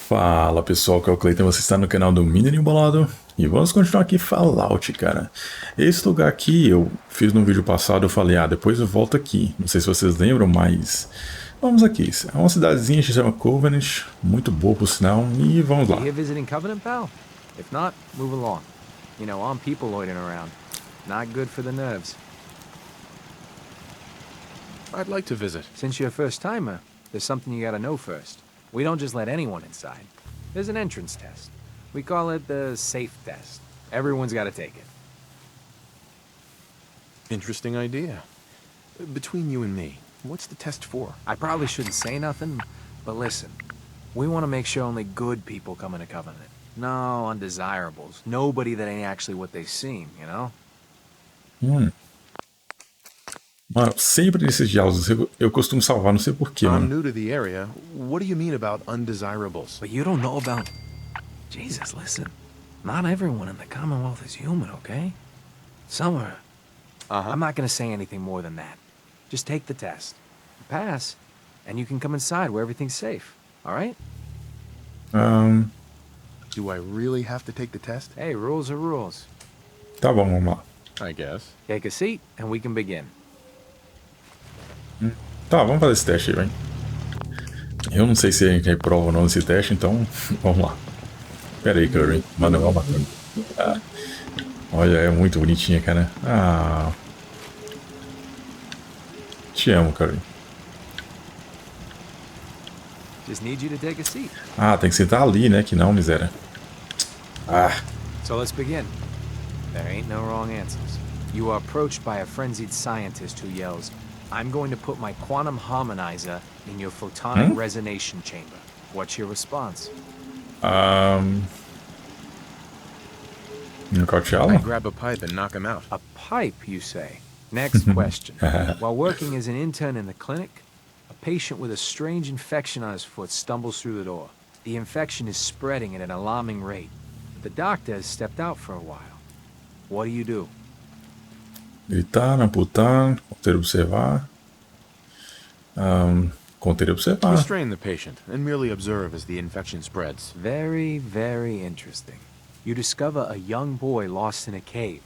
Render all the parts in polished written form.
Fala pessoal, que é o Cleiton, você está no canal do Mineirinho Bolado e vamos continuar aqui Fallout, cara. Esse lugar aqui eu fiz num vídeo passado, eu falei, depois eu volto aqui. Não sei se vocês lembram, mas vamos aqui. É uma cidadezinha que se chama Covenant, muito boa por sinal, e vamos lá. You here visiting Covenant, pal? If not, move along. You know, armed people loitering around. Not good for the nerves. I'd like to visit. Since you're a first-timer, there's something you gotta know first. We don't just let anyone inside. There's an entrance test. We call it the safe test. Everyone's gotta take it. Interesting idea. Between you and me, what's the test for? I probably shouldn't say nothing, but listen. We want to make sure only good people come into Covenant. No undesirables. Nobody that ain't actually what they seem, you know? Mano, sempre nesses diálogos eu costumo salvar, não sei porquê, I'm mano. new to the area. What do you mean about undesirables? But you don't know about... Jesus, listen. Not everyone in the Commonwealth is human, okay? Some are... I'm not gonna say anything more than that. Just take the test. Pass, and you can come inside where everything's safe. All right? Do I really have to take the test? Hey, rules are rules. Tá bom, vamos lá. I guess. Take a seat, and we can begin. Tá, vamos fazer esse teste aí, vai. Eu não sei se a gente reprova ou não esse teste, então vamos lá. Pera aí, Curry. Manda uma bacana. Olha, é muito bonitinha, cara. Te amo, Curry. Just need you to take a seat. Tem que sentar ali, né? Que não, miséria. So let's begin. There ain't no wrong answers. You are approached by a frenzied scientist who yells, "I'm going to put my quantum harmonizer in your photonic resonation chamber." What's your response? Nocauteá-la? I grab a pipe and knock him out. A pipe, you say? Next question. While working as an intern in the clinic, a patient with a strange infection on his foot stumbles through the door. The infection is spreading at an alarming rate. The doctor has stepped out for a while. What do you do? Gritar, amputar, conter, observar. Conter e observar. Restrain the patient and merely observe as the infection spreads. Very, very interesting. You discover a young boy lost in a cave.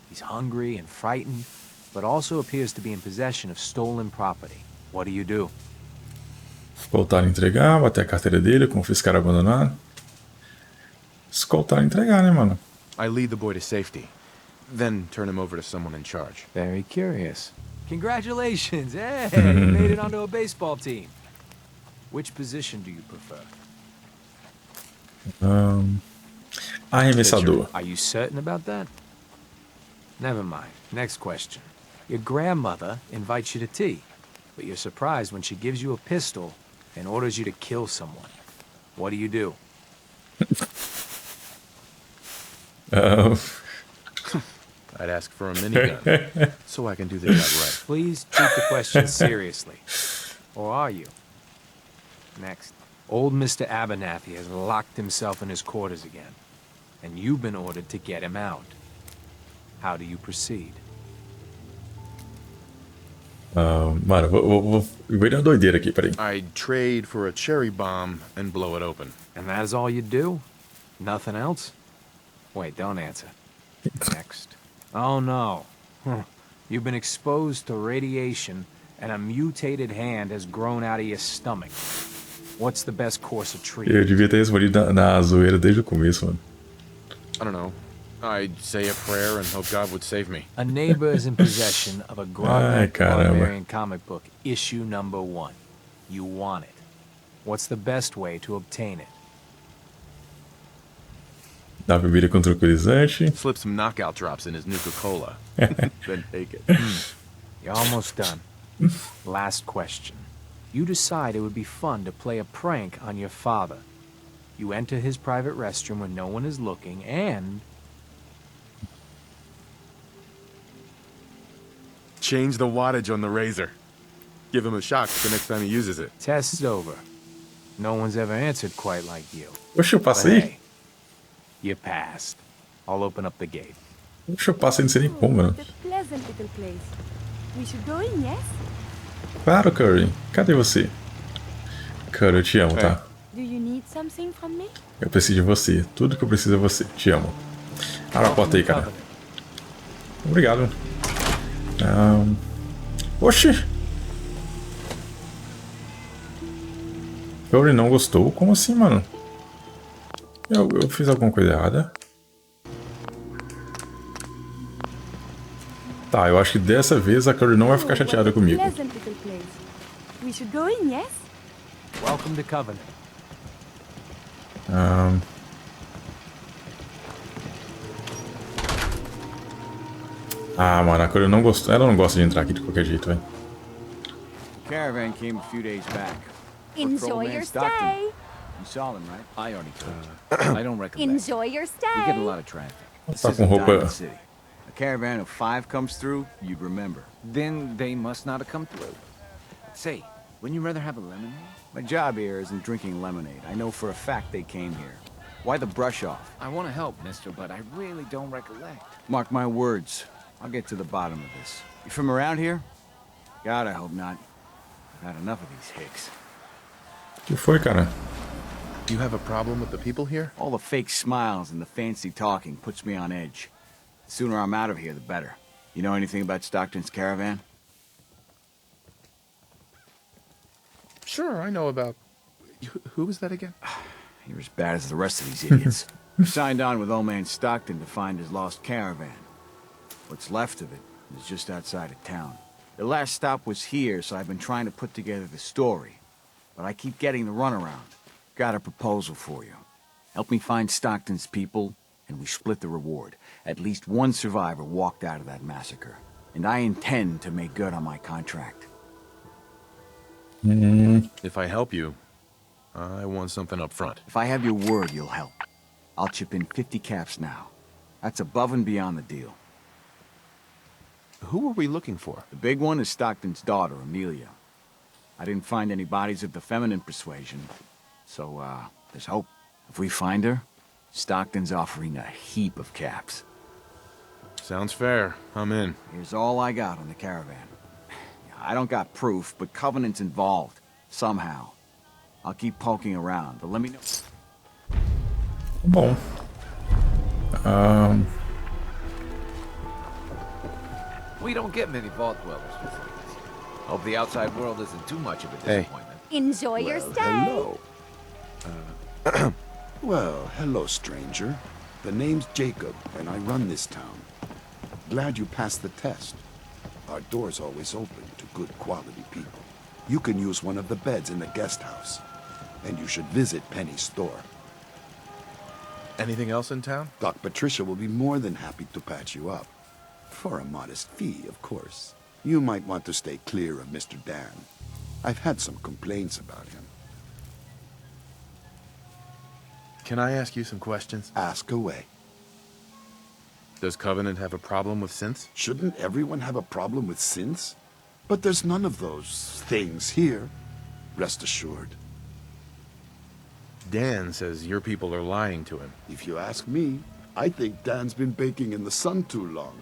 He's hungry and frightened, but also appears to be in possession of stolen property. What do? Escoltar e entregar, bater a carteira dele, confiscar e abandonar. Escoltar e entregar, né, mano? I lead the boy to safety, then turn him over to someone in charge. Very curious. Congratulations! Hey, you made it onto a baseball team. Which position do you prefer? Arremessador. Are you certain about that? Never mind. Next question. Your grandmother invites you to tea, but you're surprised when she gives you a pistol and orders you to kill someone. What do? I'd ask for a minigun, so I can do the job right. Please treat the question seriously. Or are you? Next. Old Mr. Abernathy has locked himself in his quarters again, and you've been ordered to get him out. How do you proceed? Mano, vou ver uma doideira aqui, peraí. I'd trade for a cherry bomb and blow it open. And that is all you do? Nothing else? Wait, don't answer. Next. Oh no. You've been exposed to radiation and a mutated hand has grown out of your stomach. What's the best course of Eu treatment? devia ter respondido na zoeira desde o começo, mano. I don't know. I'd say a prayer and hope God would save me. A neighbor is in possession of a grown barbarian comic book, issue number 1. You want it. What's the best way to obtain it? Dá bebida com tranquilizante. Slip some knockout drops in his Nuka-Cola. Then take it. You're almost done. Last question. You decide it would be fun to play a prank on your father. You enter his private restroom when no one is looking and... Change the wattage on the razor. Give him a shock the next time he uses it. Test's over. No one's ever answered quite like you. Oxe, eu But passei? hey, you passed. I'll open up the gate. Oxe, eu passei, não sei nem como, mano. What a pleasant little place. We should go in, yes? Claro, Curry. Cadê você? Curry, eu te amo, tá? Do you need Something from me? Eu preciso de você. Tudo que eu preciso é você. Te amo. Abre a porta aí, cara. Obrigado. Oxi! Ele não gostou? Como assim, mano? Eu fiz alguma coisa errada? Tá, eu acho que dessa vez a Curry não vai ficar chateada comigo. Pleasant little place. We should go in, yes? Welcome to Covenant. Ah, mano, a Curry não gostou. Ela não gosta de entrar aqui de qualquer jeito, velho. Caravan came a few days back. Enjoy Patrolman your Stockton. stay. You saw them, right? I already told you. I don't recommend. Enjoy your We get a stay. lot of traffic. This Tá is com a roupa. diamond city. A caravan of 5 comes through, you'd remember. Then they must not have come through. Say, wouldn't you rather have a lemonade? My job here isn't drinking lemonade. I know for a fact they came here. Why the brush off? I want to help, mister, but I really don't recollect. Mark my words. I'll get to the bottom of this. You from around here? God, I hope not. I've had enough of these hicks. O que foi, cara? You have a problem with the people here? All the fake smiles and the fancy talking puts me on edge. The sooner I'm out of here, the better. You know anything about Stockton's caravan? Sure, I know about... Who was that again? You're as bad as the rest of these idiots. Signed on with old man Stockton to find his lost caravan. What's left of it is just outside of town. The last stop was here, so I've been trying to put together the story. But I keep getting the runaround. Got a proposal for you. Help me find Stockton's people, and we split the reward. At least one survivor walked out of that massacre. And I intend to make good on my contract. If I help you, I want something up front. If I have your word, you'll help. I'll chip in 50 caps now. That's above and beyond the deal. Who are we looking for? The big one is Stockton's daughter, Amelia. I didn't find any bodies of the feminine persuasion, so, there's hope. If we find her, Stockton's offering a heap of caps. Sounds fair. I'm in. Here's all I got on the caravan. I don't got proof, but Covenant's involved. Somehow. I'll keep poking around, but let me know. Bom. We don't get many vault dwellers just like this. Hope the outside world isn't too much of a Hey. disappointment. Enjoy your stay. Hello. Well, hello, stranger. The name's Jacob, and I run this town. Glad you passed the test. Our door's always open to good quality people. You can use one of the beds in the guest house. And you should visit Penny's store. Anything else in town? Doc Patricia will be more than happy to patch you up. For a modest fee, of course. You might want to stay clear of Mr. Dan. I've had some complaints about him. Can I ask you some questions? Ask away. Does Covenant have a problem with synths? Shouldn't everyone have a problem with synths? But there's none of those things here. Rest assured. Dan says your people are lying to him. If you ask me, I think Dan's been baking in the sun too long.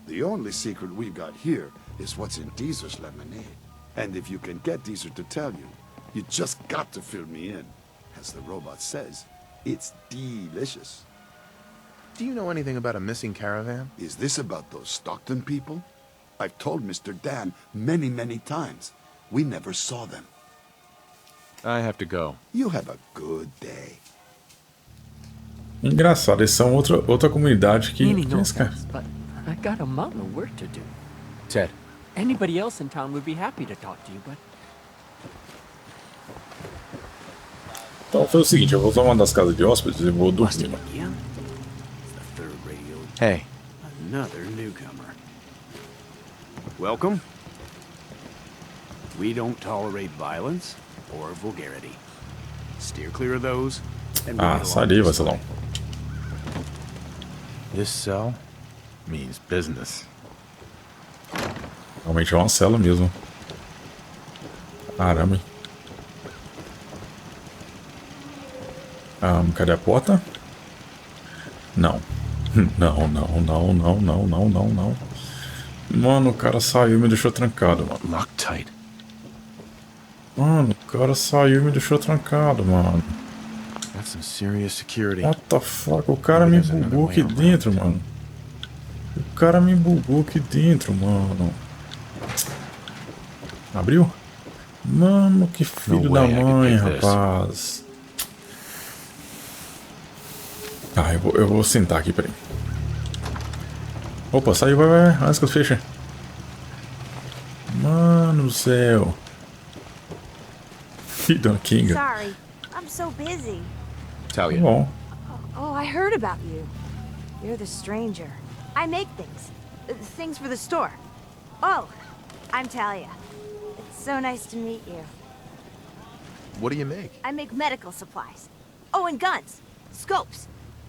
The only secret we've got here is what's in Deezer's lemonade. And if you can get Deezer to tell you, you just got to fill me in. As the robot says, it's delicious. Do you know anything about a missing caravan? Is this about those Stockton people? I've told Mr. Dan many, many times. We never saw them. I have to go. You have a good day. Engraçado, eles são outra comunidade que. Meaning que no esse cara. offense, but I got a mountain of work to do. Ted. Anybody else in town would be happy to talk to you, but Então foi o seguinte, eu vou usar uma das casas de hóspedes e vou dormir. Again? It's the third radio. Hey. Another newcomer. Welcome. We don't tolerate violence or vulgarity. Steer clear of those. And Ah, ride sai along daí, peacefully. vacilão. This cell means business. Realmente é uma cela mesmo. Caramba. Hein? Cadê a porta? Não. Não, não, não, não, não, não, não, não. Mano, o cara saiu e me deixou trancado, mano. Lock tight. Mano, o cara saiu e me deixou trancado, mano. some serious security. What the fuck? O cara me bugou aqui dentro, mano. O cara me bugou aqui dentro, mano. Abriu? Mano, que filho da mãe, rapaz. Ah, eu vou sentar aqui, peraí. Opa, saiu, vai, antes que eu feche. Mano do céu. Ih, Dona Kinga. Sorry, I'm so busy. Talia. Bom. Oh, I heard about you. You're the stranger. I make things. Things for the store. Oh, I'm Talia. It's so nice to meet you. What do you make? I make medical supplies. Oh, and guns, scopes,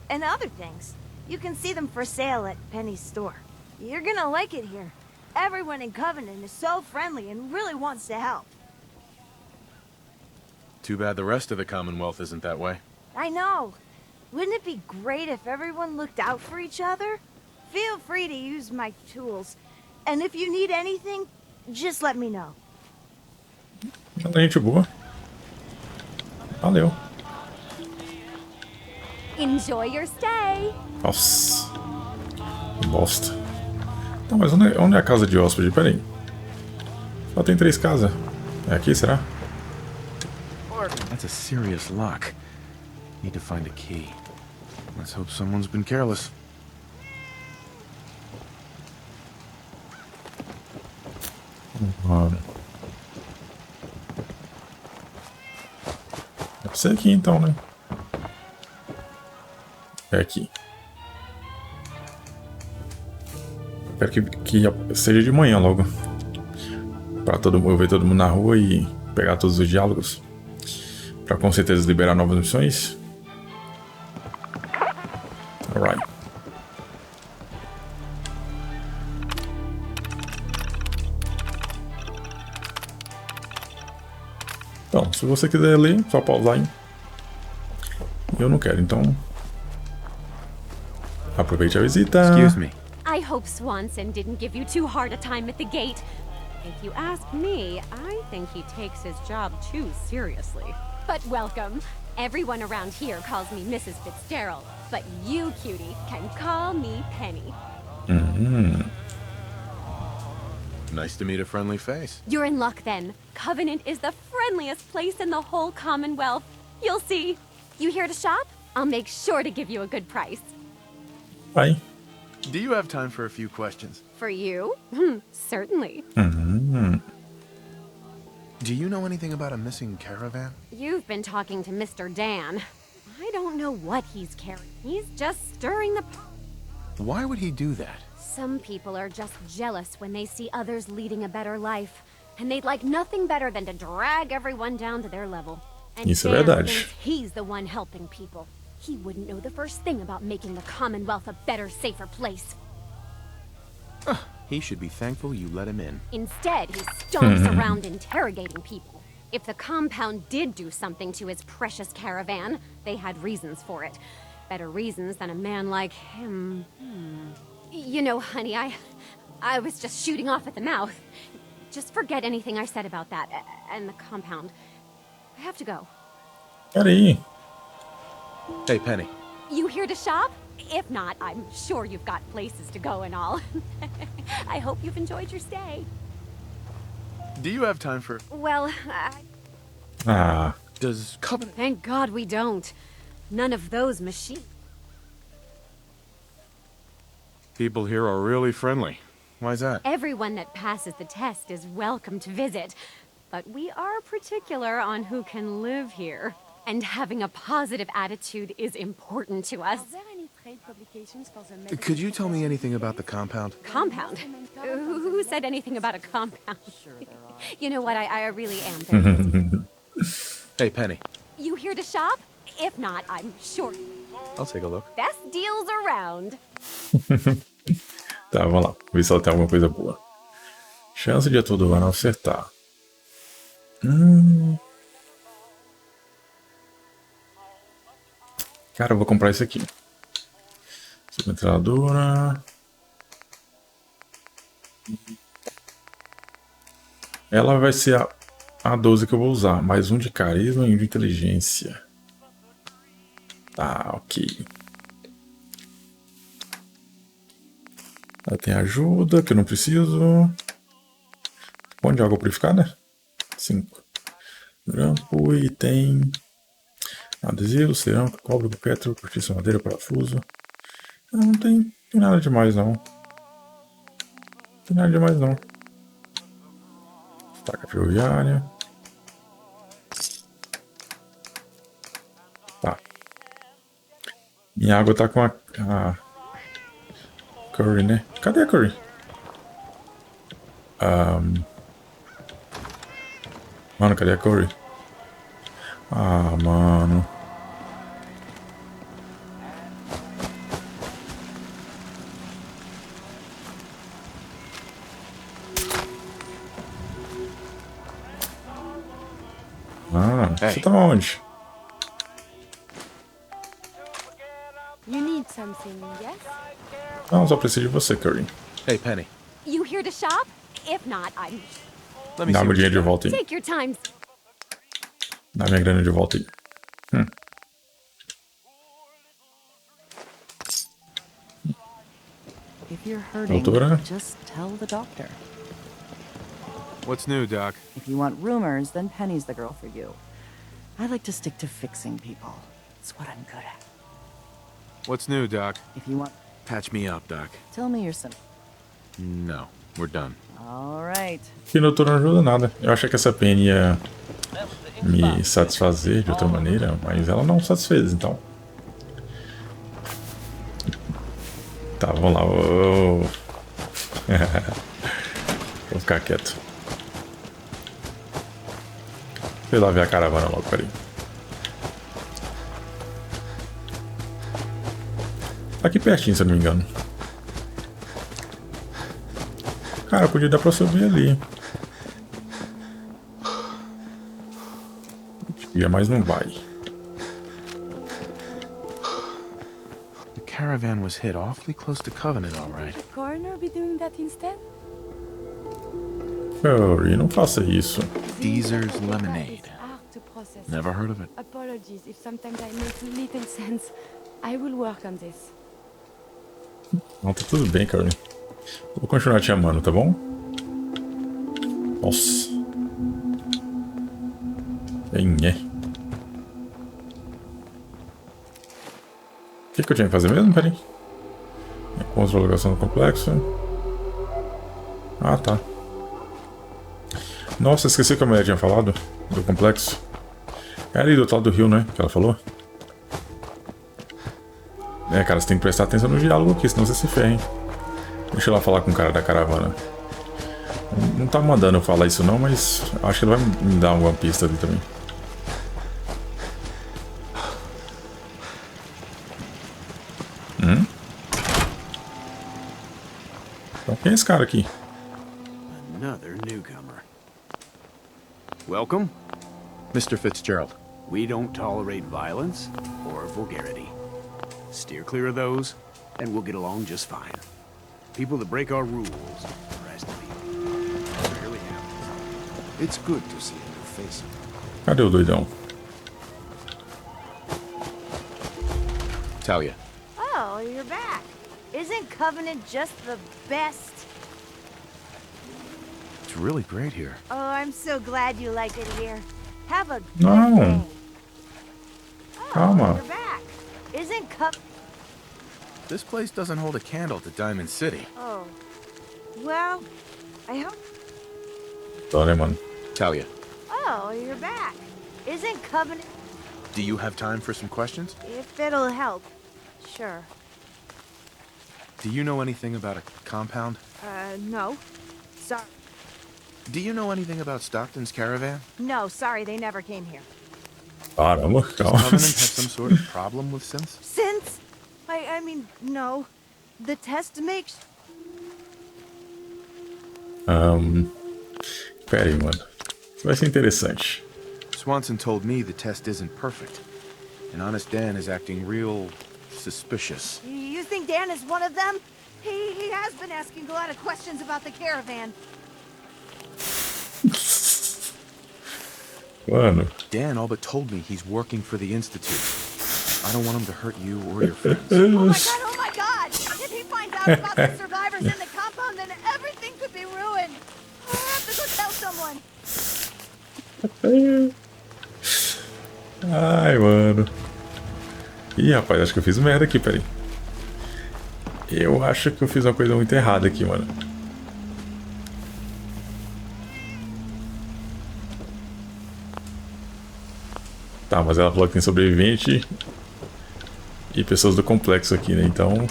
and other things. You can see them for sale at Penny's store. You're gonna like it here. Everyone in Covenant is so friendly and really wants to help. Too bad the rest of the Commonwealth isn't that way. I know. Wouldn't it be great if everyone looked out for each other? Feel free to use my tools. And if you need anything, just let me know. Gente boa. Valeu. Enjoy your stay. Nossa. Que bosta. Então, mas onde é a casa de hóspede? Pera aí. Só tem 3 casas. É aqui, será? That's a serious lock. Need to find a key. Let's hope someone's been careless. Mano. Deve ser aqui então, né? É aqui. Espero que seja de manhã logo. Pra eu ver todo mundo na rua e pegar todos os diálogos. Pra com certeza liberar novas missões. Alright. Então, se você quiser ler, só pausar aí. Eu não quero, então. Aproveite a visita. Excuse me. I hope Swanson didn't give you too hard a time at the gate. If you ask me, I think he takes his job too seriously. But welcome. Everyone around here calls me Mrs. Fitzgerald, but you, cutie, can call me Penny. Nice to meet a friendly face. You're in luck then. Covenant is the friendliest place in the whole Commonwealth. You'll see. You here to shop? I'll make sure to give you a good price. Vai. Do you have time for a few questions? For you? Certainly. Do you know anything about a missing caravan? You've been talking to Mr. Dan. I don't know what he's carrying. He's just stirring the pot. Why would he do that? Some people are just jealous when they see others leading a better life. And they'd like nothing better than to drag everyone down to their level. And Isso é Dan verdade. thinks he's the one helping people. He wouldn't know the first thing about making the Commonwealth a better, safer place. He should be thankful you let him in. Instead, he stomps around interrogating people. If the compound did do something to his precious caravan, they had reasons for it. Better reasons than a man like him. You know, honey, I was just shooting off at the mouth. Just forget anything I said about that and the compound. I have to go. Pera aí. Hey, Penny. You here to shop? If not, I'm sure you've got places to go and all. I hope you've enjoyed your stay. Do you have time for... Well, Ah. Does Covenant... thank God we don't. None of those machines. People here are really friendly. Why's that? Everyone that passes the test is welcome to visit. But we are particular on who can live here. And having a positive attitude is important to us. Could you tell me anything about the compound? Compound? Who said anything about a compound? You know what, I really am very busy. Hey, Penny. You here to shop? If not, I'm sure. I'll take a look. Best deals around. Tá, vamos lá. Ver se ela tem alguma coisa boa. Chance de a todo ano acertar. Cara, eu vou comprar isso aqui. Submetralhadora. Ela vai ser a 12 que eu vou usar. Mais um de carisma e um de inteligência. Tá, ok. Aí tem ajuda, que eu não preciso. Pão de água purificada? 5. Grampo e tem adesivo, cerâmica, cobre, concreto, cortiça, madeira, parafuso. Não tem nada demais não. Não tem nada demais não. Estaca ferroviária. Tá. Minha água tá com a Curry, né? Cadê a Curry? Mano, cadê a Curry? Ah, mano. Ah, você tá onde? You need something, yes? Não, só preciso de você, Curry. Hey, Penny. You here to shop? If not, I'm... Let me Dá see meu what dinheiro you de got. volta aí. Take your time. Dá minha grana de volta aí. If you're hurting, Doutora? just tell the doctor. What's new, Doc? If you want rumors, then Penny's the girl for you. I like to stick to fixing people. It's what I'm good at. What's new, Doc? If you want, Patch me up, Doc. tell me your sim. No, we're done. All right. Que doutora não ajuda nada. Eu achei que essa Penny ia me satisfazer de outra maneira, mas ela não satisfez, então. Tá, vamos lá. Vou ficar quieto. Deixa eu ir lá ver a caravana logo, peraí. Tá aqui pertinho, se eu não me engano. Cara, podia dar pra subir ali. Ia, mas não vai. The caravan was hit awfully close to Covenant, all right. Coroner be doing that instead? Curry, não faça isso. Deezer's Lemonade. It's hard to process. Never heard of it. Apologies if sometimes I make little sense. I will work on this. Não, tá tudo bem, Curry. Vou continuar te amando, tá bom? Nossa. O que eu tinha que fazer mesmo? Peraí. Encontro a locação do complexo. Ah, tá. Nossa, esqueci que a mulher tinha falado do complexo. É ali do outro lado do rio, né? Que ela falou. É, cara, você tem que prestar atenção no diálogo aqui, senão você se ferra, hein? Deixa eu lá falar com o cara da caravana. Não tá mandando eu falar isso não, mas acho que ele vai me dar uma pista ali também. Então quem é esse cara aqui? Another newcomer. Welcome. Mr. Fitzgerald. We don't tolerate violence or vulgarity. Steer clear of those, and we'll get along just fine. People that break our rules, the rest of you. So here we have it. It's good to see a new face. Cadê o doidão? Talia. Oh, you're back. Isn't Covenant just the best? It's really great here. Oh, I'm so glad you like it here. Have a good No. day. Oh, Calma. you're back. Isn't This place doesn't hold a candle to Diamond City. Oh. Well, I hope... Tá, né, mano? Talia, Oh, you're back. Isn't Covenant... do you have time for some questions? If it'll help. Sure. Do you know anything about a compound? No. Sorry. Do you know anything about Stockton's caravan? No, sorry, they never came here. Caramba, Does calma. Covenant have some sort of problem with synths? Since... I mean, no. The test makes... Pera aí, mano. Isso vai ser interessante. Swanson told me the test isn't perfect. And Honest Dan is acting real suspicious. You think Dan is one of them? He has been asking a lot of questions about the caravan. Mano, Dan all but told me he's working for the Institute. I don't want him to hurt you or your friends. Oh my god, oh my god! If he finds out about the survivors in the compound, then everything could be ruined. I have to go tell someone. Ai, mano. Ih, rapaz, acho que eu fiz merda aqui, peraí. Eu acho que eu fiz uma coisa muito errada aqui, mano. Tá, mas ela falou que tem sobrevivente e pessoas do complexo aqui, né? Então...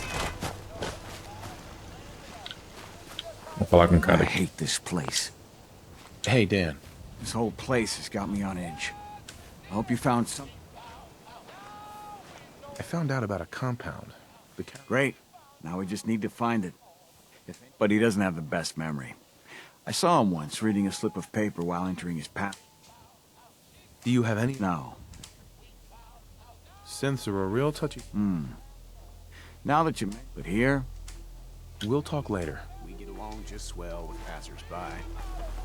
Vamos falar com o cara I aqui. hate this place. Hey, Dan. This whole place has got me on edge. I hope you found some. I found out about a compound. Great. Now we just need to find it. But he doesn't have the best memory. I saw him once reading a slip of paper while entering his path. Do you have any? No. Synths are a real touchy. Now that you but here, We'll talk later. We get along just swell with passers-by.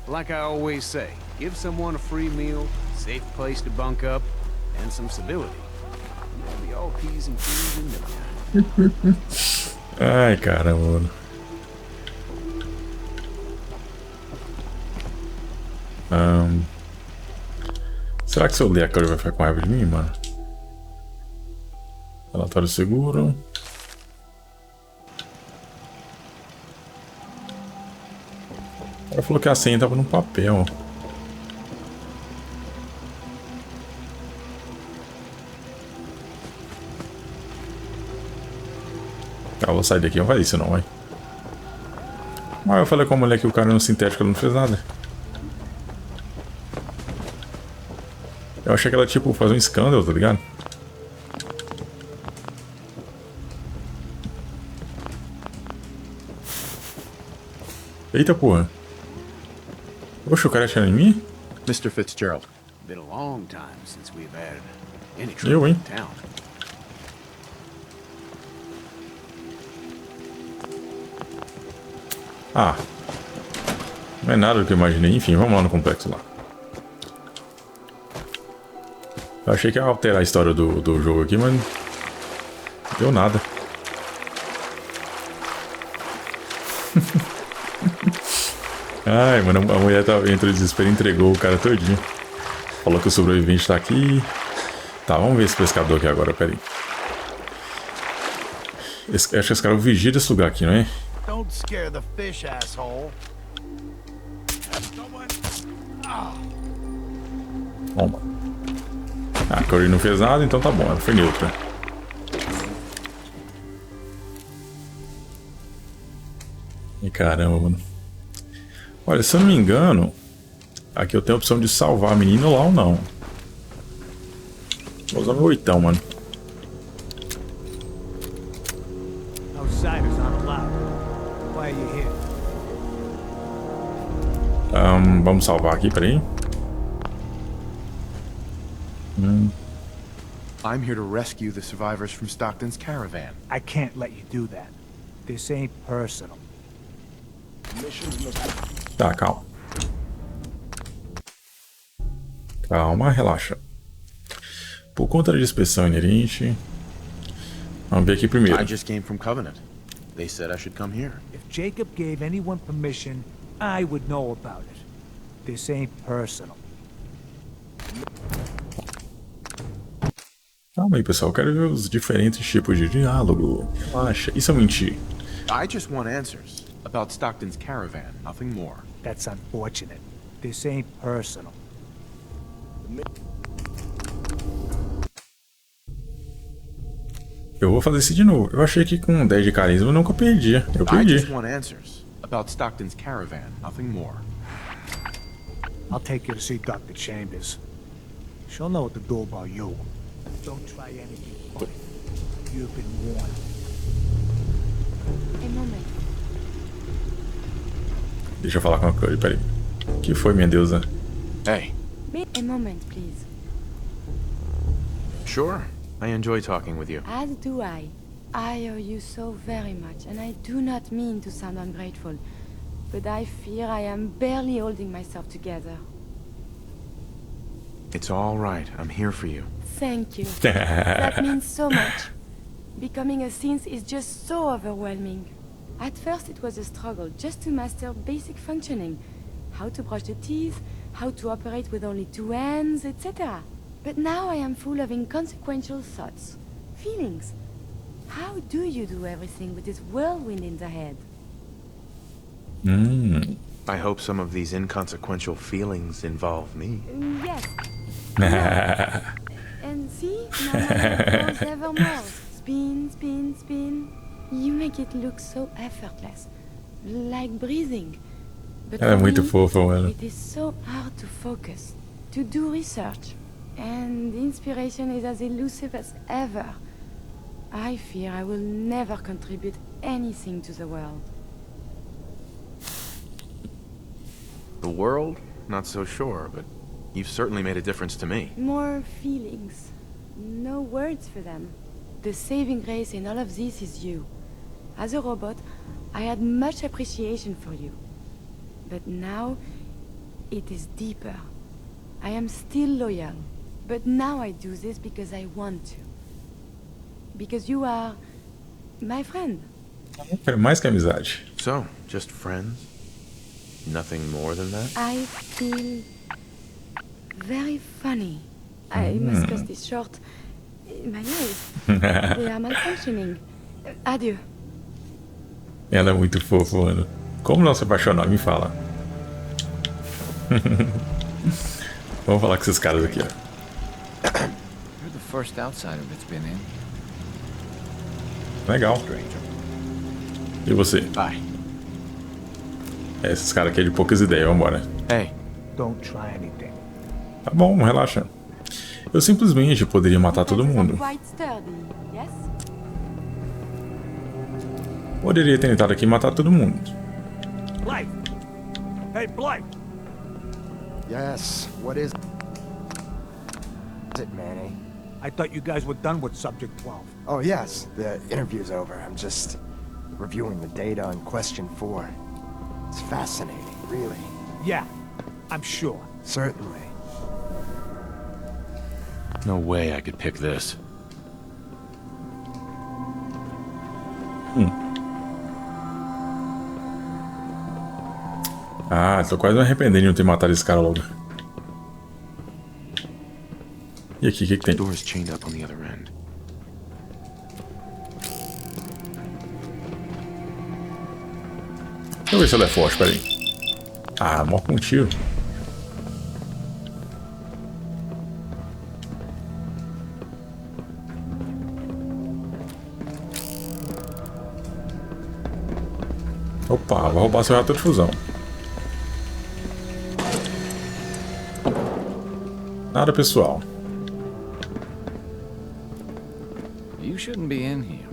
Like I always say, give someone a free meal, safe place to bunk up, and some civility. You'll be all P's and Q's in no time. Ai, caramba, mano. Será que se eu ler aquela ele vai ficar com raiva de mim, mano? Relatório seguro. Ela falou que a senha tava no papel. Tá, eu vou sair daqui, não vai isso não, vai. Mas eu falei com a mulher que o cara no sintético ela não fez nada. Eu achei que ela, tipo, fazer um escândalo, tá ligado? Eita porra. Oxe, o cara atirando em mim? Mr. Fitzgerald. Been a long time since we've had any Eu, trouble hein? in town. Ah. Não é nada do que eu imaginei. Enfim, vamos lá no complexo lá. Eu achei que ia alterar a história do jogo aqui, mas... não deu nada. Ai, mano, a mulher entrou em desespero e entregou o cara todinho. Falou que o sobrevivente tá aqui. Tá, vamos ver esse pescador aqui agora, peraí. Acho que esse cara é o vigia desse lugar aqui, não é? Don't scare the fish, asshole. Toma. Ah, a Cory não fez nada, então tá bom, ela foi neutra. E caramba, mano. Olha, se eu não me engano, aqui eu tenho a opção de salvar a menina lá ou não. Vou usar meu 8, mano. Outsiders aren't allowed. Why are you here? Vamos salvar aqui, peraí. I'm here to rescue the survivors from Stockton's caravan. I can't let you do that. This ain't personal. Tá, calma. Calma, relaxa. Por conta da inspeção inerente... Vamos ver aqui primeiro. I just came from Covenant. They said I should come here. If Jacob gave anyone permission, I would know about it. This ain't personal. Calma aí, pessoal. Eu quero ver os diferentes tipos de diálogo. Relaxa. Isso é mentir. I just want answers about Stockton's caravan, nothing more. That's unfortunate. This ain't personal. Eu vou fazer isso de novo. Eu achei que com 10 de carisma eu nunca perdia. Eu I perdi. just want answers about Stockton's caravan, nothing more. I'll take you to see Dr. Chambers. She'll know what to do about you. Don't try anything funny. You've been warned. A moment. Deixa eu falar com a Cory, peraí. O que foi, minha deusa? Hey. A moment, please. Sure. I enjoy talking with you. As do I. I owe you so very much, and I do not mean to sound ungrateful, but I fear I am barely holding myself together. It's all right. I'm here for you. Thank you. That means so much. Becoming a synth is just so overwhelming. At first it was a struggle just to master basic functioning. How to brush the teeth, how to operate with only 2 hands, etc. But now I am full of inconsequential thoughts, feelings. How do you do everything with this whirlwind in the head? I hope some of these inconsequential feelings involve me. Yes. Yeah. And see, now my head goes ever more. Spin, spin, spin. You make it look so effortless, like breathing. But Ela é for muito me, fofa, mano. it is so hard to focus, to do research, and inspiration is as elusive as ever. I fear I will never contribute anything to the world. The world? Not so sure, but you've certainly made a difference to me. More feelings. No words for them. The saving grace in all of this is you. As a robot, I had much appreciation for you. But now, it is deeper. I am still loyal, but now I do this because I want to. Because you are my friend. Quero mais que amizade. So, just friends? Nothing more than that? I feel very funny. I must cut this short. My eyes, they are malfunctioning. Adieu. Ela é muito fofa, mano. Como não se apaixonar? Me fala. Vamos falar com esses caras aqui, ó. You're the first outsider that's been in. Legal. E você? Bye. Esses caras aqui é de poucas ideias, vambora. Hey, don't try anything. Tá bom, relaxa. Eu simplesmente poderia matar todo mundo. Quite sturdy, yes? Poderia ter tentado aqui e matar todo mundo. Blake! Hey, Blake! Yes, what is it, Manny? I thought you guys were done with Subject 12. Oh, yes, the interview's over. I'm just reviewing the data on Question 4. It's fascinating, really. Yeah, I'm sure. Certainly. No way I could pick this. Ah, tô quase me arrependendo de não ter matado esse cara logo. E aqui, o que tem? The door's chained up on the other end. Deixa eu ver se ela é forte, peraí. Ah, morre com um tiro. Opa, vai roubar seu reator de fusão. Nada pessoal. You shouldn't be in here.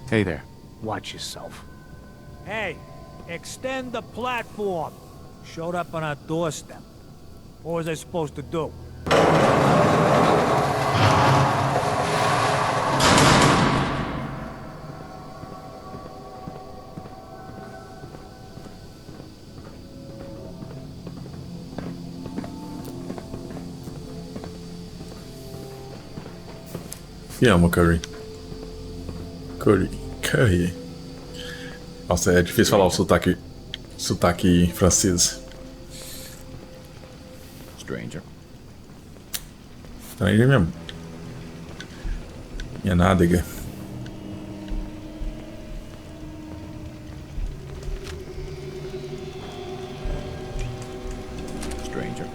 Hey there. Watch yourself. Hey, extend the platform. Showed up on our doorstep. What was I supposed to do? Te amo, Curry. Curry. Nossa, é difícil falar o sotaque francês. Stranger. Stranger mesmo. Minha nádega. Stranger.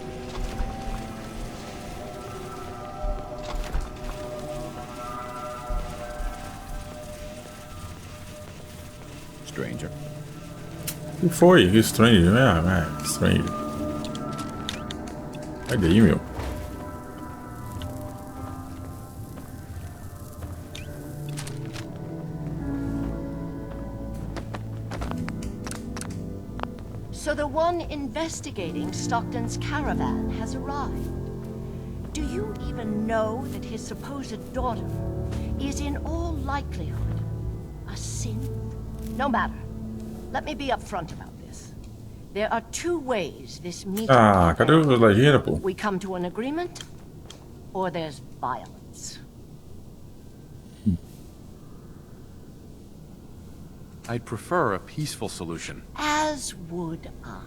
Stranger. O que foi? Que Stranger? Stranger. Sai daí, meu. So the one investigating Stockton's caravan has arrived. Do you even know that his supposed daughter is in all likelihood a synth? No matter. Let me be upfront about this. There are two ways this meeting Ah, can cadê end. os legenda, pô? We come to an agreement, or there's violence. I'd prefer a peaceful solution. As would I.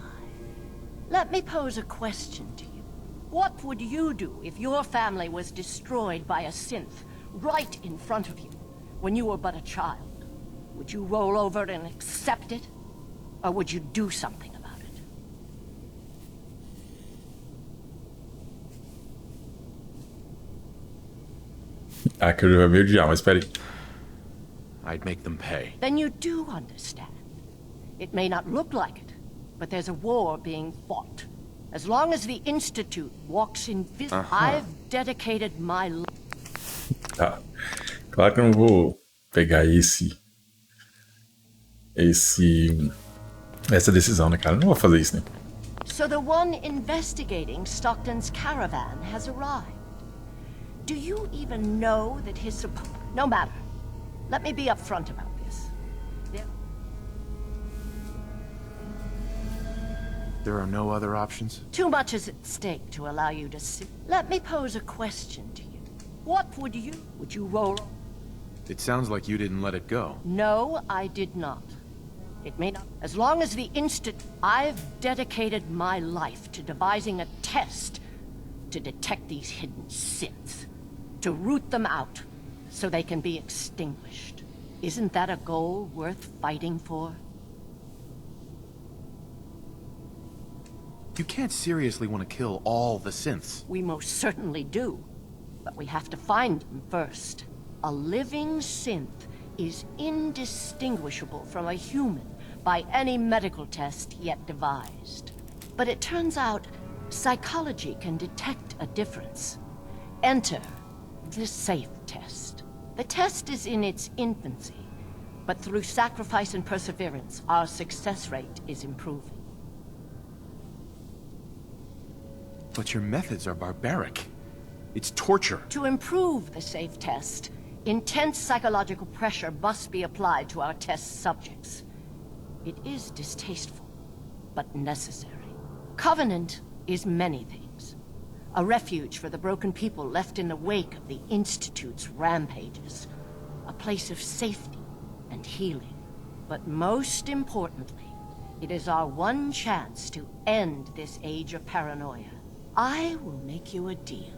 Let me pose a question to you. What would you do if your family was destroyed by a synth right in front of you when you were but a child? Would you roll over and accept it? Or would you do something about it? Ah, que eu já vi odiar, mas peraí. I'd make them pay. Then you do understand. It may not look like it, but there's a war being fought. As long as the Institute walks in I've dedicated my life. Tá. Claro que eu não vou pegar essa decisão, né, cara? Eu não vou fazer isso, né? So the one investigating Stockton's caravan has arrived. Do you even know that his No matter. Let me be upfront about this. There are no other options? Too much is at stake to allow you to see. Let me pose a question to you. What would you roll? It sounds like you didn't let it go. No, I did not. It may not. As long as the I've dedicated my life to devising a test to detect these hidden synths, to root them out so they can be extinguished. Isn't that a goal worth fighting for? You can't seriously want to kill all the synths. We most certainly do. But we have to find them first. A living synth is indistinguishable from a human by any medical test yet devised. But it turns out psychology can detect a difference. Enter the safe test. The test is in its infancy, but through sacrifice and perseverance, our success rate is improving. But your methods are barbaric. It's torture. To improve the safe test, intense psychological pressure must be applied to our test subjects. It is distasteful, but necessary. Covenant is many things. A refuge for the broken people left in the wake of the Institute's rampages. A place of safety and healing. But most importantly, it is our one chance to end this age of paranoia. I will make you a deal.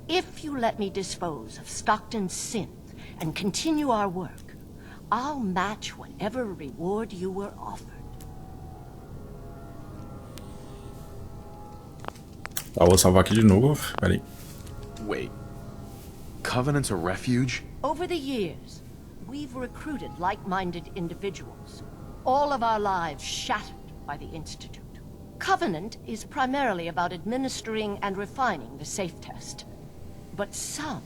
If you let me dispose of Stockton's synth and continue our work, I'll match whatever reward you were offered. Tá, vou salvar aqui de novo. Peraí. Wait. Covenant's a refuge? Over the years, we've recruited like-minded individuals. All of our lives shattered by the Institute. Covenant is primarily about administering and refining the safe test. But some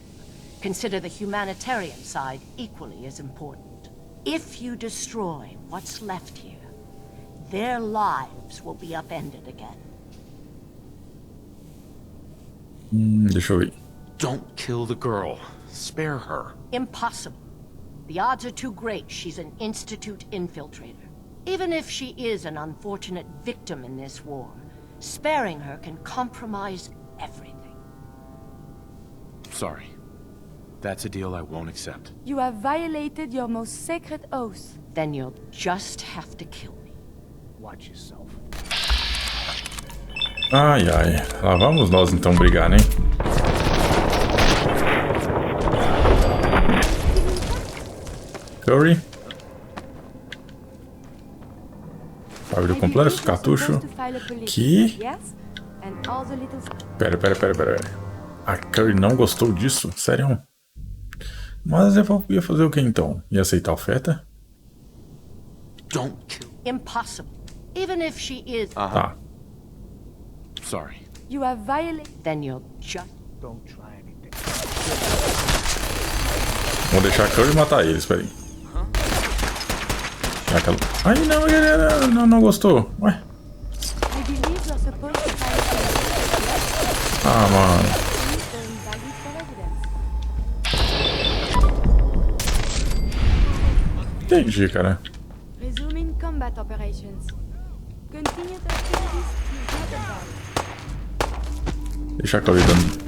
consider the humanitarian side equally as important. If you destroy what's left here, their lives will be upended again. Deixa eu ver. Don't kill the girl. Spare her. Impossible. The odds are too great she's an Institute infiltrator. Even if she is an unfortunate victim in this war, sparing her can compromise everything. Sorry. That's a deal I won't accept. You have violated your most sacred oath. Then you'll just have to kill me. Watch yourself. Ai, ai. Lá vamos nós então brigar, né? Curry. Abre o complexo, cartucho. Que? Pera. A Curry não gostou disso? Sério? Mas eu ia fazer o que então? Ia aceitar a oferta? Don't kill. Impossible. Even if she is. Tá. Sorry. You have violated. Then you'll just. Don't try anything. Vou deixar a Curry matar eles, peraí. Ai, não, ele não gostou. Ué? Ah, mano. Resuming combat operations. Continue the activities you heard about. Deixa a Chloe dando.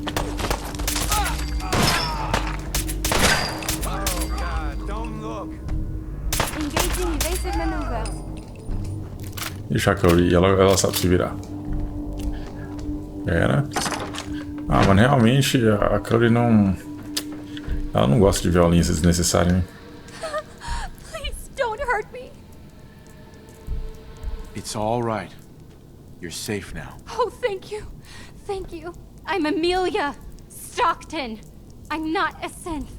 Engaging evasive maneuvers. Deixa a Chloe, ela sabe se virar. Era. Ah, mas realmente a Chloe não... Ela não gosta de violência desnecessária, né? Please don't hurt me. It's all right. You're safe now. Oh, thank you. Thank you. I'm Amelia Stockton. I'm not a synth.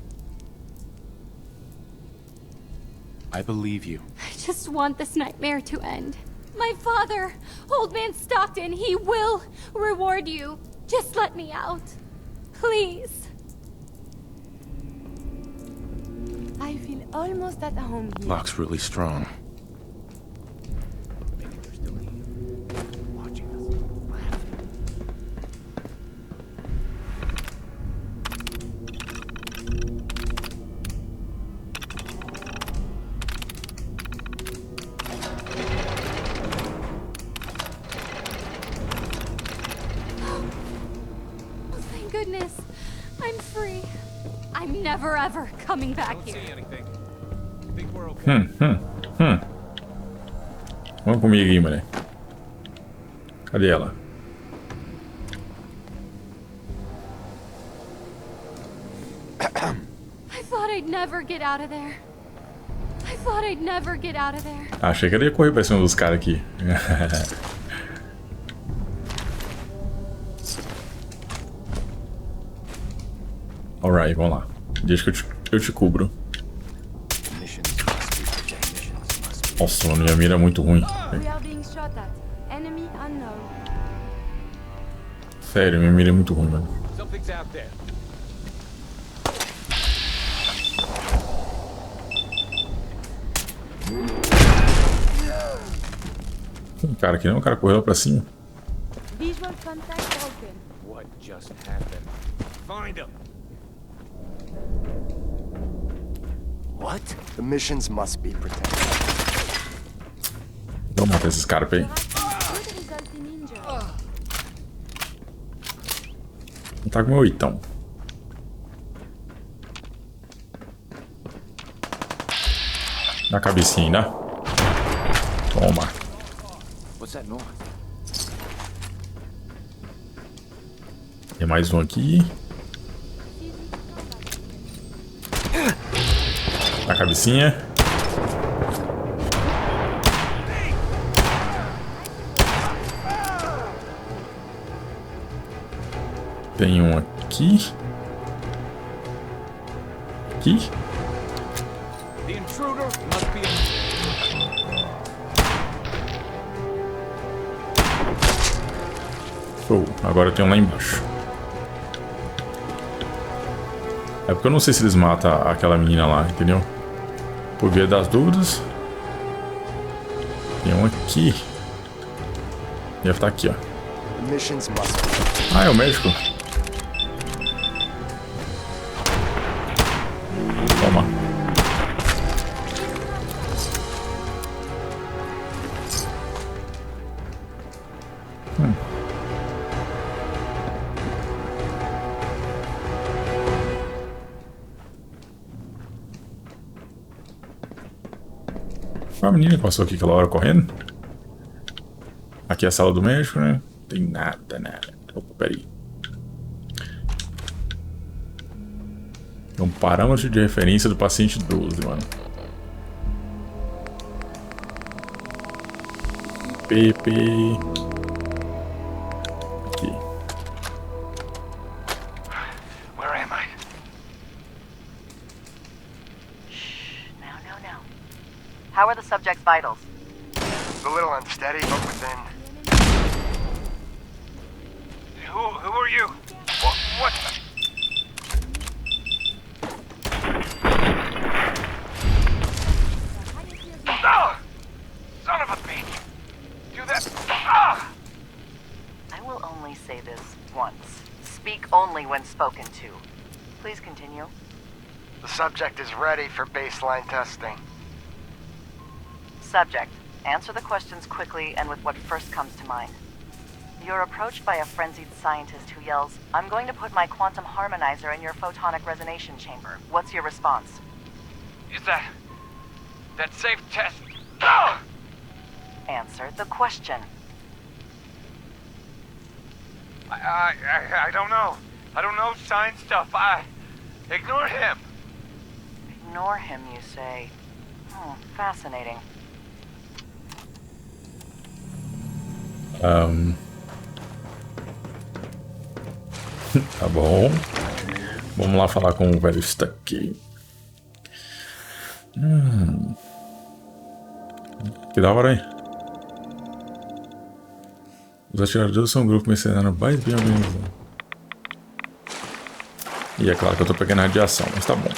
I believe you. I just want this nightmare to end. My father, Old Man Stockton, he will reward you. Just let me out. Please. I feel almost at home here. Lock's really strong. Thank goodness. I'm free. I'm never ever coming back here. Vamos comigo aí, mulher. Cadê ela? I thought I'd never get out of there. I thought I'd never get out of there. Achei que ela ia correr pra cima dos caras aqui. Alright, vamos lá. Deixa que eu te cubro. Nossa, mano, minha mira é muito ruim. We are being shot at. Enemy unknown. Sério, minha mira é muito ruim, mano. Something's out there. Tem cara aqui não, o cara correu lá pra cima. Visual contact broken. What just happened? Find him. What? The missions must be protected. Vamos matar esses caras pra aí. Could result in injury. Tá com meu oitão. Na cabecinha ainda. Toma. What's that noise? Tem mais um aqui. Na cabecinha. Tem um aqui. Aqui. The intruder must be Show. Agora tem um lá embaixo. É porque eu não sei se eles matam aquela menina lá, entendeu? Por via das dúvidas. Tem um aqui. Deve estar aqui, ó. The missions must Ah, é o médico. Toma. Foi a menina que passou aqui aquela hora correndo. Aqui é a sala do médico, né? Não tem nada, nada. Opa, peraí. É um parâmetro de referência do paciente 12, mano. PP. Aqui. Where am I? No. How are the subject's vitals? It's a little unsteady, but within. Who are you? What the? Ah! Son of a bitch! Do that. Ah! I will only say this once. Speak only when spoken to. Please continue. The subject is ready for baseline testing. Subject, Answer the questions quickly and with what first comes to mind. You're approached by a frenzied scientist who yells, "I'm going to put my quantum harmonizer in your photonic resonation chamber." What's your response? Is that safe test? Ah! Answer the question. I don't know. I don't know science stuff. Ignore him. Ignore him, you say? Fascinating. Tá bom. Vamos lá falar com o velho Stuck. Que da hora, hein? Os atiradores são um grupo mercenário mais bem organizado. E é claro que eu tô pegando radiação, mas tá bom.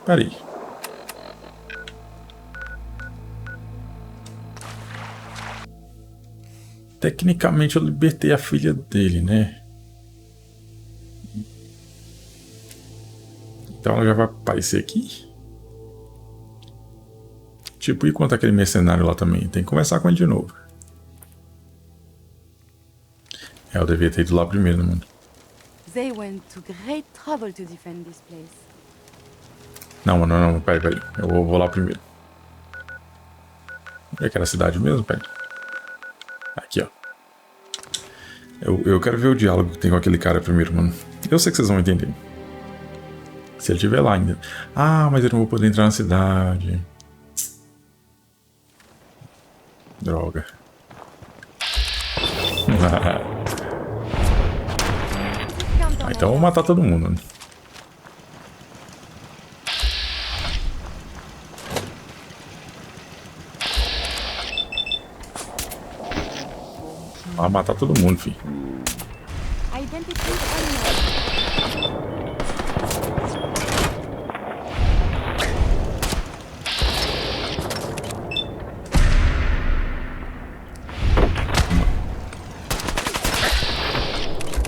Pera aí. Tecnicamente eu libertei a filha dele, né? Então ela já vai aparecer aqui. Tipo, e quanto aquele mercenário lá também? Tem que conversar com ele de novo. Eu devia ter ido lá primeiro, mano. They went to great trouble to defend this place. Não, peraí. Eu vou lá primeiro. É aquela cidade mesmo, peraí. Aqui, ó. Eu quero ver o diálogo que tem com aquele cara primeiro, mano. Eu sei que vocês vão entender. Se ele estiver lá ainda. Ah, mas eu não vou poder entrar na cidade. Droga. Então eu vou matar todo mundo, né? Vai matar todo mundo, filho.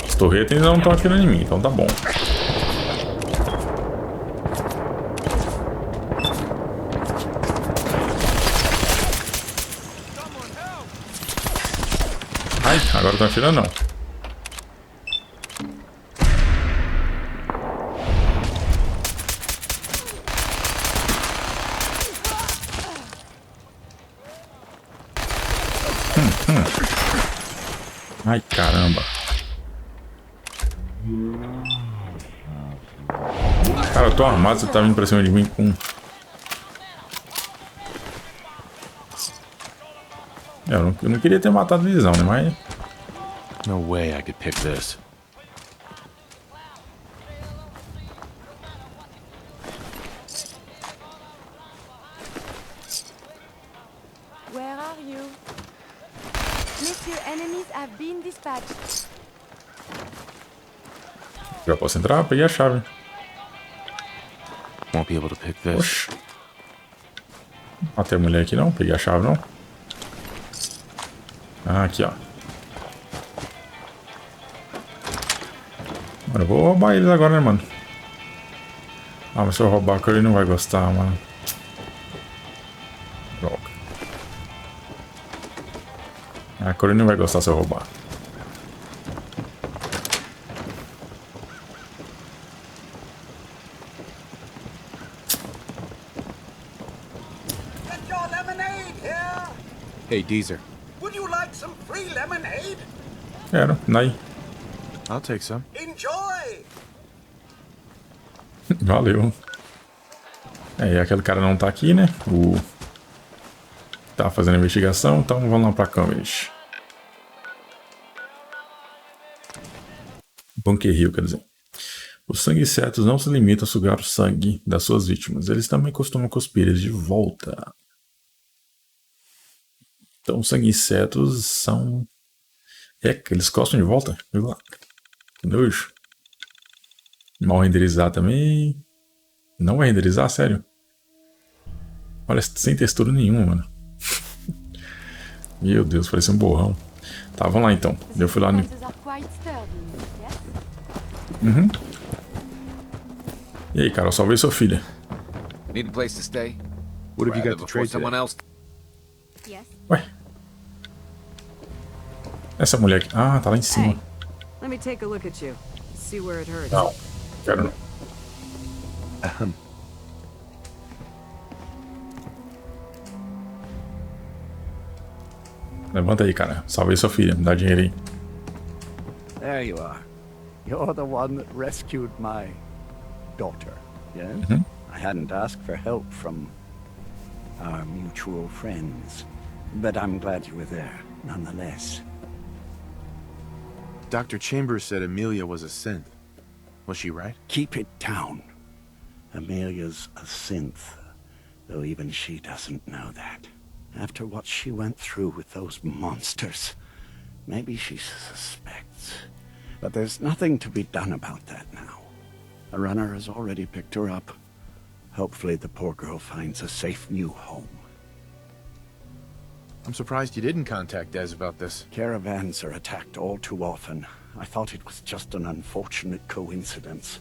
Os torretas ainda não estão atirando em mim, então tá bom. Ai, agora estão atirando não. Ai, caramba. Cara, eu tô armado, você tá vindo pra cima de mim com... Eu não queria ter matado visão, né? Mas... No way I could pick this. Where are you? Monsieur, enemies have been dispatched. Já posso entrar? Peguei a chave. Won't be able to pick this. Oxi. Matei a mulher aqui não? Peguei a chave não? Ah, aqui ó. Mano, eu vou roubar eles agora, né, mano? Ah, mas se eu roubar, ele não vai gostar, mano. Droga. A Corey não vai gostar se eu roubar. Hey, Deezer. Would you like some free lemonade? Quero, daí. I'll take some. Enjoy! Valeu. É, e aquele cara não tá aqui, né? Tá fazendo a investigação, então vamos lá pra câmeras. Bunker Hill, quer dizer. Os sangue-insetos não se limitam a sugar o sangue das suas vítimas. Eles também costumam cuspir eles de volta. Então, os sangue-insetos são... eles gostam de volta. Viu lá? Que nojo. Mal renderizar também. Não vai renderizar, sério. Olha, sem textura nenhuma, mano. Meu Deus, parece um borrão. Tá, vamos lá então. Eu fui lá no... Uhum. E aí, cara, eu salvei sua filha. Need a place to stay? What have you got to trade today? Ué? Essa mulher aqui... Ah, tá lá em cima. Hey, let me take a look at you. See where it hurts. Não, quero não. Levanta aí, cara. Salvei sua filha. Me dá dinheiro aí. There you are. You're the one that rescued my daughter, yes? I hadn't asked for help from our mutual friends, but I'm glad you were there, nonetheless. Dr. Chambers said Amelia was a synth. Was she right? Keep it down. Amelia's a synth, though even she doesn't know that. After what she went through with those monsters, maybe she suspects. But there's nothing to be done about that now. A runner has already picked her up. Hopefully the poor girl finds a safe new home. I'm surprised you didn't contact Des about this. Caravans are attacked all too often. I thought it was just an unfortunate coincidence.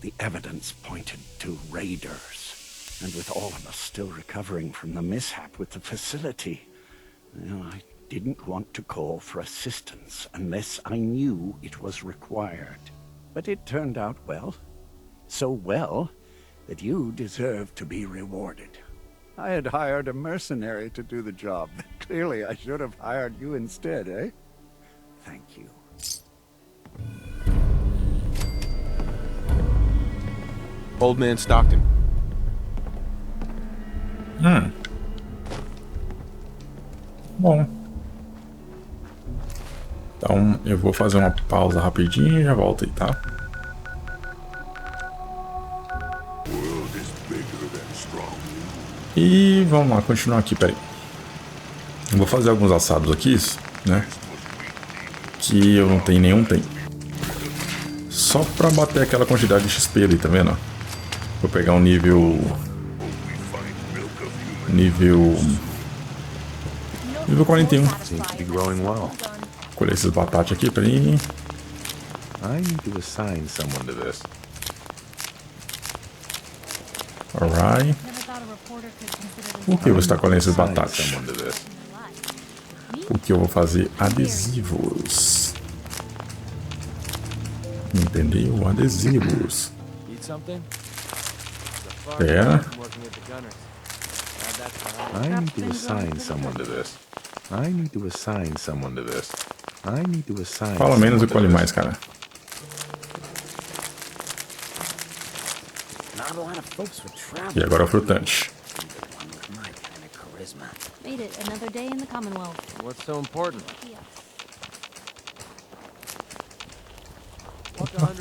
The evidence pointed to raiders. And with all of us still recovering from the mishap with the facility, well, I didn't want to call for assistance unless I knew it was required. But it turned out well. So well that you deserve to be rewarded. I had hired a mercenary to do the job. Clearly, I should have hired you instead, eh? Thank you. Old Man Stockton. Bom. Então, eu vou fazer uma pausa rapidinho e já volto aí, tá? E vamos lá, continuar aqui, peraí. Eu vou fazer alguns assados aqui, né? Que eu não tenho nenhum tempo. Só pra bater aquela quantidade de XP ali, tá vendo? Vou pegar um nível 41. Colher esses batatas aqui, peraí. I need to assign someone to this. Alright. Por que você está colhendo esses batatas? Porque eu vou fazer adesivos. Entendeu? Adesivos. É. I need to assign someone to this. I need to assign someone to this. I need to assign. Fala menos e colhe mais, cara. E agora o frutante. Made it another day in the Commonwealth. What's so important?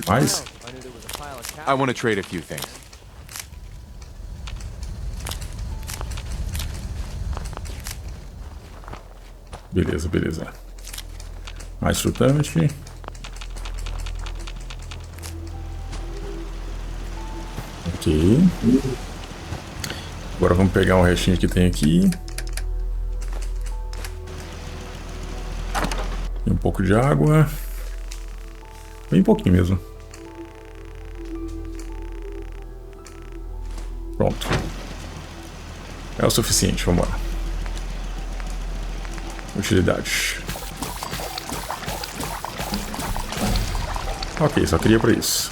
Mais? I want to trade a few things. Beleza, beleza. Mais frutante. Ok. Agora vamos pegar o restinho que tem aqui. E um pouco de água. Bem pouquinho mesmo. Pronto. É o suficiente, vamos lá. Utilidade. Ok, só queria para isso.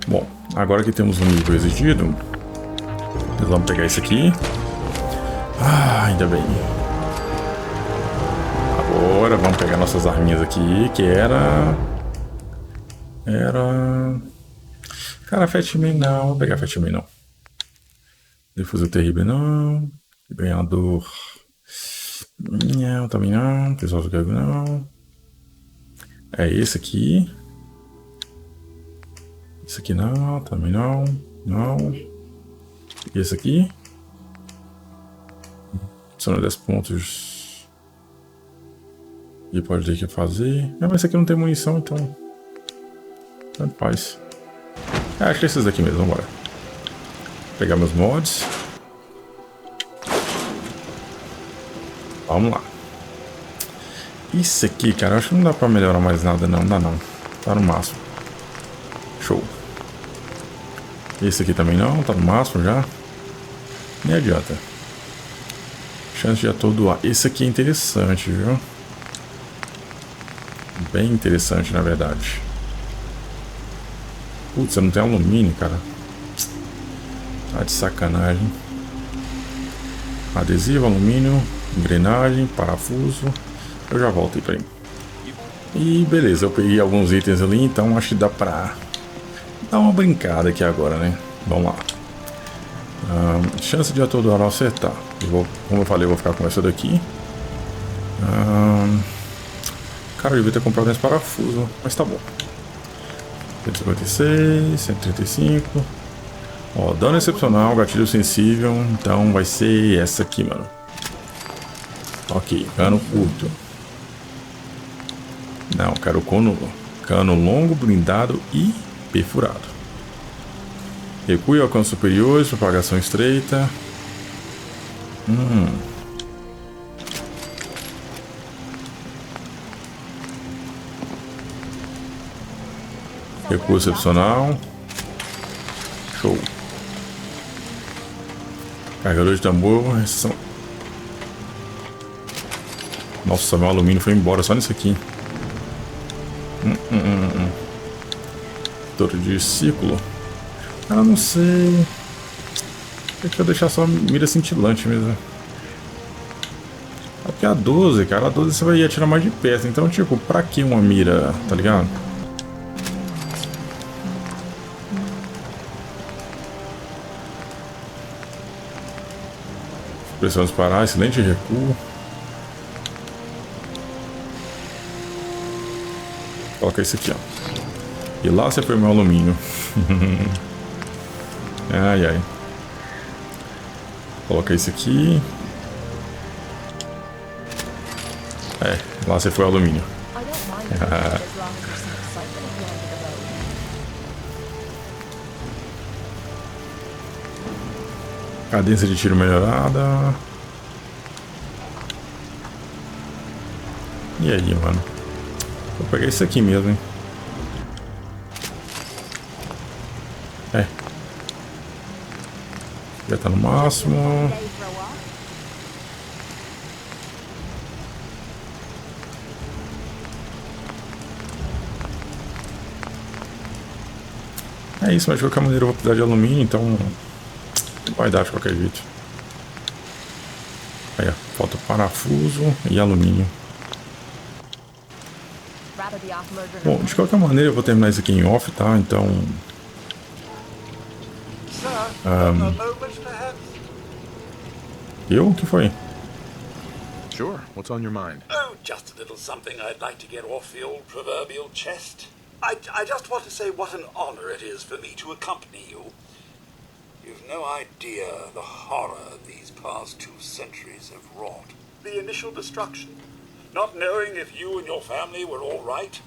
Bom, agora que temos um nível exigido, nós vamos pegar esse aqui. Ah, ainda bem. Agora vamos pegar nossas arminhas aqui, que era... Cara, Fatman não. Vou pegar Fatman não. Difusor terrível não. Ganhador... Não, também não. Pessoal do Gago não. É esse aqui. Esse aqui não, também não. Não. E esse aqui. São 10 pontos. E pode ter que fazer. Mas esse aqui não tem munição, então. Tanto faz. Acho que é esses daqui mesmo, vamos embora. Pegar meus mods. Vamos lá. Isso aqui, cara, acho que não dá pra melhorar mais nada, não. Não dá não. Tá no máximo. Show. Esse aqui também não, tá no máximo já. Nem adianta. Chance de atordoar. Esse aqui é interessante, viu? Bem interessante, na verdade. Putz, não tem alumínio, cara. Tá de sacanagem. Adesivo, alumínio, engrenagem, parafuso. Eu já volto aí pra ele. E beleza, eu peguei alguns itens ali, então acho que dá pra dar uma brincada aqui agora, né? Vamos lá. Chance de atordoar ao acertar. Como eu falei, eu vou ficar com essa daqui. Cara, eu devia ter comprado esse parafuso, mas tá bom. 156, 135. Ó, dano excepcional, gatilho sensível. Então vai ser essa aqui, mano. Ok, cano curto. Não, quero cano longo, blindado e perfurado. Recue ao alcance superiores, propagação estreita. Recuo excepcional. Show. Carregador de tambor. Nossa, meu alumínio foi embora só nisso aqui. Torre de círculo. Ah, não sei. Eu quero deixar só mira cintilante mesmo. Porque a 12, cara, a 12 você vai atirar mais de perto. Então, tipo, pra que uma mira, tá ligado? Pressão disparar, excelente recuo. Coloca esse aqui, ó. E lá você foi meu alumínio. Ai, ai. Coloca esse aqui. É, lá você foi o alumínio. Cadência de tiro melhorada. E aí, mano? Vou pegar isso aqui mesmo, hein? É. Já tá no máximo. É isso, mas de qualquer maneira eu vou precisar de alumínio, então vai dar de qualquer jeito. Aí, ó, falta parafuso e alumínio. Bom, de qualquer maneira eu vou terminar isso aqui em off, tá? Então... Eu? O que foi? Sure, what's on your mind? Oh, just a little something I'd like to get off the old proverbial chest. I just want to say what an honor it is for me to accompany you. You've no idea the horror these past 2 centuries have wrought. The initial destruction, not knowing if you and your family were all right.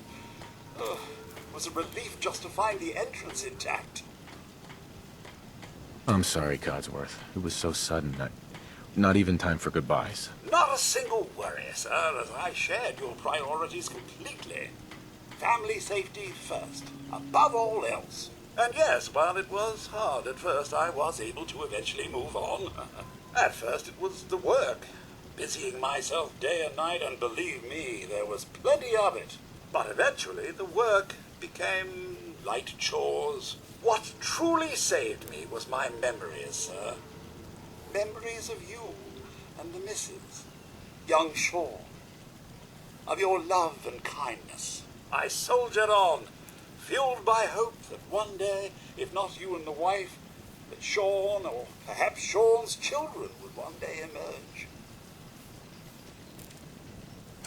It was a relief just to find the entrance intact. I'm sorry, Codsworth. It was so sudden. Not even time for goodbyes. Not a single worry, sir, as I shared your priorities completely. Family safety first, above all else. And yes, while it was hard at first, I was able to eventually move on. At first it was the work, busying myself day and night, and believe me, there was plenty of it. But eventually the work became light chores. What truly saved me was my memories, sir. Memories of you and the missus, young Sean, of your love and kindness. I soldiered on, fueled by hope that one day, if not you and the wife, that Sean, or perhaps Sean's children, would one day emerge.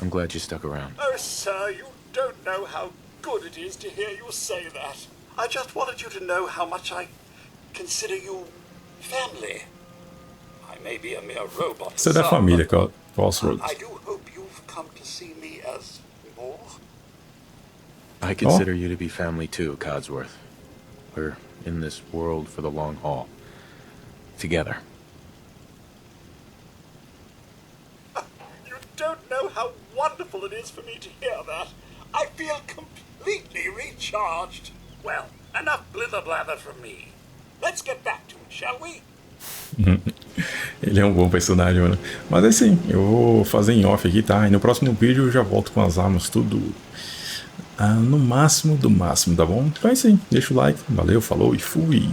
I'm glad you stuck around. Oh, sir, you don't know how good it is to hear you say that. I just wanted you to know how much I consider you family. I may be a mere robot. Você é da família, Crossroads. I do hope you've come to see me as more. I consider you to be family too, Codsworth. We're in this world for the long haul. Together. You don't know how wonderful it is for me to hear that. I feel completely recharged. Well, enough blither-blather from me. Let's get back to it, shall we? Ele é um bom personagem, mano. Mas é assim, eu vou fazer em off aqui, tá? E no próximo vídeo eu já volto com as armas tudo no máximo do máximo, tá bom? Então é isso aí. Deixa o like. Valeu, falou e fui!